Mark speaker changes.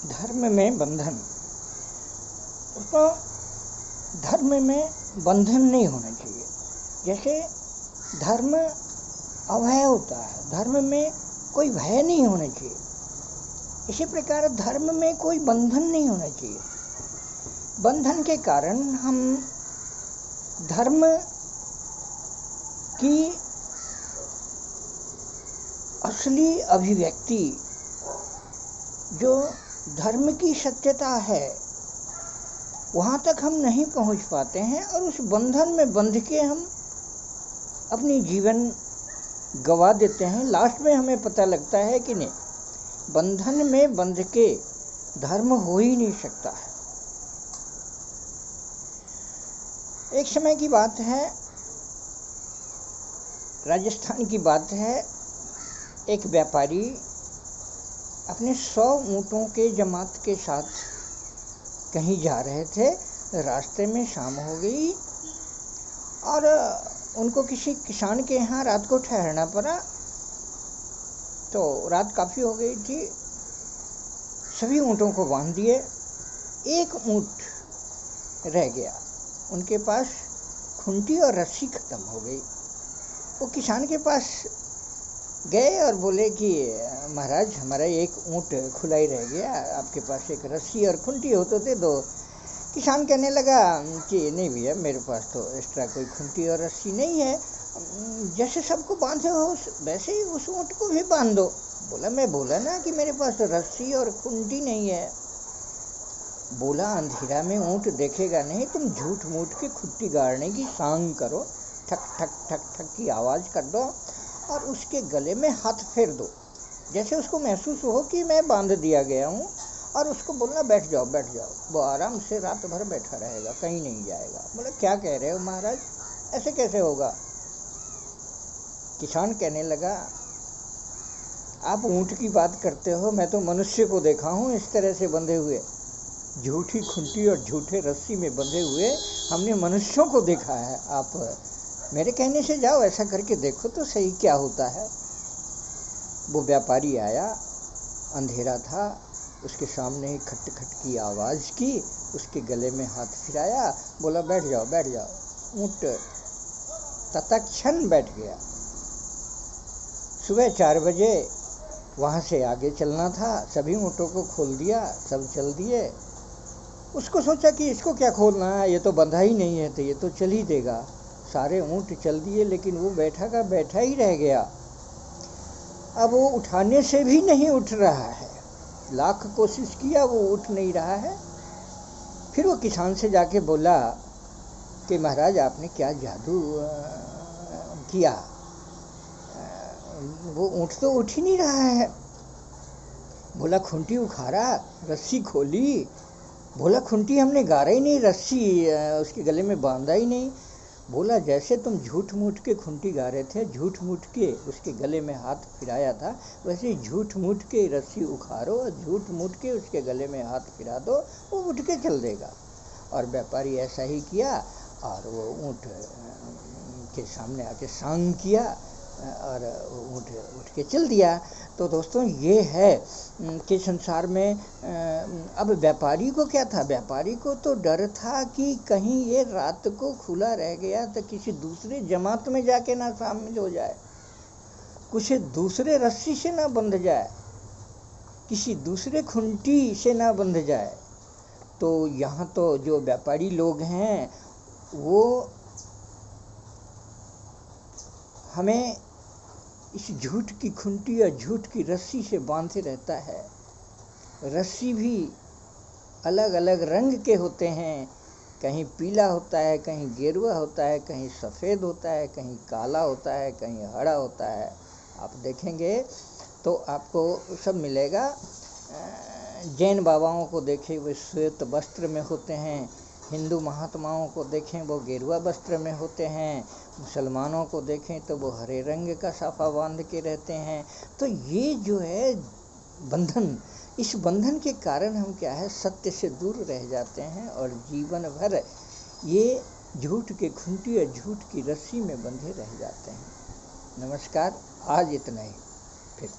Speaker 1: धर्म में बंधन, तो धर्म में बंधन नहीं होना चाहिए। जैसे धर्म अभय होता है, धर्म में कोई भय नहीं होना चाहिए, इसी प्रकार धर्म में कोई बंधन नहीं होना चाहिए। बंधन के कारण हम धर्म की असली अभिव्यक्ति, जो धर्म की सत्यता है, वहाँ तक हम नहीं पहुँच पाते हैं और उस बंधन में बंध के हम अपनी जीवन गवा देते हैं। लास्ट में हमें पता लगता है कि नहीं, बंधन में बंध के धर्म हो ही नहीं सकता है। एक समय की बात है, राजस्थान की बात है, एक व्यापारी अपने 100 ऊँटों के जमात के साथ कहीं जा रहे थे। रास्ते में शाम हो गई और उनको किसी किसान के यहाँ रात को ठहरना पड़ा। तो रात काफ़ी हो गई थी, सभी ऊँटों को बांध दिए, एक ऊँट रह गया। उनके पास खूंटी और रस्सी खत्म हो गई। वो किसान के पास गए और बोले कि महाराज, हमारा एक ऊँट खुला ही रह गया, आपके पास एक रस्सी और खूंटी हो तो दे दो। किसान कहने लगा कि नहीं भैया, मेरे पास तो एक्स्ट्रा कोई खूंटी और रस्सी नहीं है, जैसे सबको बांधे हो वैसे ही उस ऊँट को भी बांध दो। बोला, मैं बोला ना कि मेरे पास रस्सी और खूंटी नहीं है। बोला, अंधेरा में ऊँट देखेगा नहीं, तुम झूठ मूठ के खुट्टी गाड़ने की सांग करो, ठक ठक ठक ठक की आवाज़ कर दो और उसके गले में हाथ फेर दो, जैसे उसको महसूस हो कि मैं बांध दिया गया हूँ, और उसको बोलना बैठ जाओ बैठ जाओ। वो आराम से रात भर बैठा रहेगा, कहीं नहीं जाएगा। बोला, क्या कह रहे हो महाराज, ऐसे कैसे होगा? किसान कहने लगा, आप ऊँट की बात करते हो, मैं तो मनुष्य को देखा हूँ इस तरह से बंधे हुए, झूठी खूंटी और झूठे रस्सी में बंधे हुए हमने मनुष्यों को देखा है। आप मेरे कहने से जाओ, ऐसा करके देखो तो सही क्या होता है। वो व्यापारी आया, अंधेरा था, उसके सामने ही खट खट की आवाज़ की, उसके गले में हाथ फिराया, बोला, बैठ जाओ बैठ जाओ। ऊँट तत्क्षण बैठ गया। सुबह 4 बजे वहाँ से आगे चलना था, सभी ऊँटों को खोल दिया, सब चल दिए। उसको सोचा कि इसको क्या खोलना है, ये तो बंधा ही नहीं है, तो ये तो चल ही देगा। सारे ऊँट चल दिए, लेकिन वो बैठा का बैठा ही रह गया। अब वो उठाने से भी नहीं उठ रहा है, लाख कोशिश किया, वो उठ नहीं रहा है। फिर वो किसान से जाके बोला कि महाराज, आपने क्या जादू किया, वो ऊँट तो उठ ही नहीं रहा है। बोला, खूंटी उखाड़ा, रस्सी खोली। बोला, खूंटी हमने गाड़ा ही नहीं, रस्सी उसके गले में बांधा ही नहीं। बोला, जैसे तुम झूठ मूठ के खूंटी गा रहे थे, झूठ मूठ के उसके गले में हाथ फिराया था, वैसे झूठ मूठ के रस्सी उखाड़ो और झूठ मूठ के उसके गले में हाथ फिरा दो, वो उठ के चल देगा। और व्यापारी ऐसा ही किया और वो ऊँट के सामने आके सांग किया और ऊँट उठ के चल दिया। तो दोस्तों, ये है कि संसार में अब व्यापारी को क्या था, व्यापारी को तो डर था कि कहीं ये रात को खुला रह गया तो किसी दूसरे जमात में जाके ना शामिल हो जाए, कुछ दूसरे रस्सी से ना बंध जाए, किसी दूसरे खूंटी से ना बंध जाए। तो यहाँ तो जो व्यापारी लोग हैं वो हमें इस झूठ की खूंटी और झूठ की रस्सी से बांधे रहता है। रस्सी भी अलग अलग रंग के होते हैं, कहीं पीला होता है, कहीं गेरुआ होता है, कहीं सफ़ेद होता है, कहीं काला होता है, कहीं हरा होता है। आप देखेंगे तो आपको सब मिलेगा। जैन बाबाओं को देखें, वे श्वेत वस्त्र में होते हैं, हिंदू महात्माओं को देखें वो गेरुआ वस्त्र में होते हैं, मुसलमानों को देखें तो वो हरे रंग का साफा बांध के रहते हैं। तो ये जो है बंधन, इस बंधन के कारण हम क्या है, सत्य से दूर रह जाते हैं और जीवन भर ये झूठ के खूंटी और झूठ की रस्सी में बंधे रह जाते हैं। नमस्कार, आज इतना ही, फिर